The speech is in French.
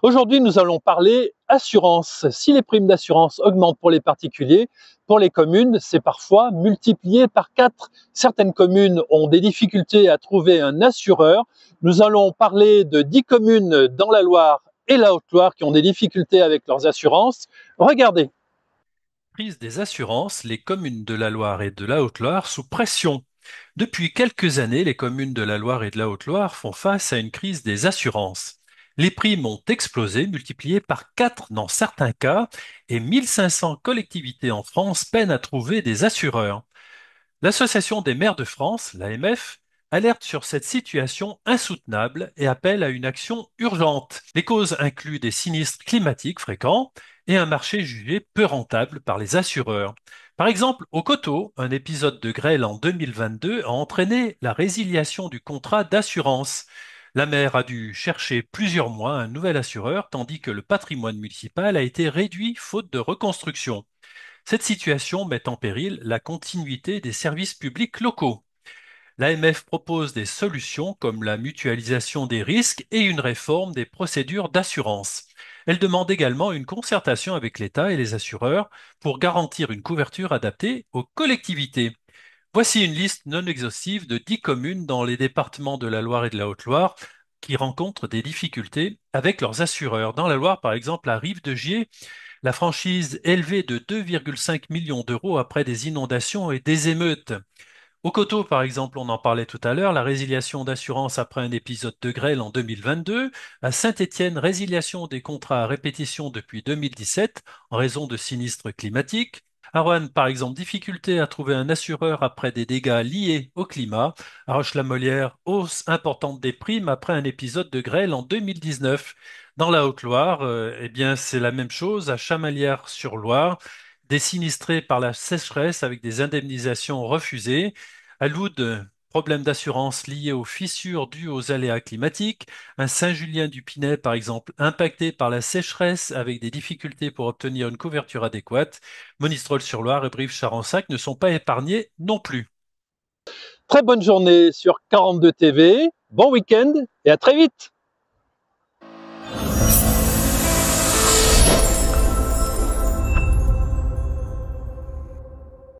Aujourd'hui, nous allons parler assurance. Si les primes d'assurance augmentent pour les particuliers, pour les communes, c'est parfois multiplié par 4. Certaines communes ont des difficultés à trouver un assureur. Nous allons parler de 10 communes dans la Loire et la Haute-Loire qui ont des difficultés avec leurs assurances. Regardez. Prise des assurances, les communes de la Loire et de la Haute-Loire sous pression. Depuis quelques années, les communes de la Loire et de la Haute-Loire font face à une crise des assurances. Les primes ont explosé, multipliées par 4 dans certains cas, et 1500 collectivités en France peinent à trouver des assureurs. L'Association des maires de France, l'AMF, alerte sur cette situation insoutenable et appelle à une action urgente. Les causes incluent des sinistres climatiques fréquents et un marché jugé peu rentable par les assureurs. Par exemple, au Coteau, un épisode de grêle en 2022 a entraîné la résiliation du contrat d'assurance. La maire a dû chercher plusieurs mois un nouvel assureur, tandis que le patrimoine municipal a été réduit faute de reconstruction. Cette situation met en péril la continuité des services publics locaux. L'AMF propose des solutions comme la mutualisation des risques et une réforme des procédures d'assurance. Elle demande également une concertation avec l'État et les assureurs pour garantir une couverture adaptée aux collectivités. Voici une liste non exhaustive de 10 communes dans les départements de la Loire et de la Haute-Loire qui rencontrent des difficultés avec leurs assureurs. Dans la Loire, par exemple, à Rive-de-Gier, la franchise élevée de 2,5 millions d'euros après des inondations et des émeutes. Au Coteau, par exemple, on en parlait tout à l'heure, la résiliation d'assurance après un épisode de grêle en 2022. À Saint-Étienne, résiliation des contrats à répétition depuis 2017 en raison de sinistres climatiques. À Roanne, par exemple, difficulté à trouver un assureur après des dégâts liés au climat. À Roche-la-Molière, hausse importante des primes après un épisode de grêle en 2019. Dans la Haute-Loire, eh bien, c'est la même chose à Chamalières-sur-Loire, des sinistrés par la sécheresse avec des indemnisations refusées. À Loud, problème d'assurance lié aux fissures dues aux aléas climatiques. Un Saint-Julien-du-Pinet, par exemple, impacté par la sécheresse avec des difficultés pour obtenir une couverture adéquate. Monistrol-sur-Loire et Brive-Charensac ne sont pas épargnés non plus. Très bonne journée sur 42 TV. Bon week-end et à très vite.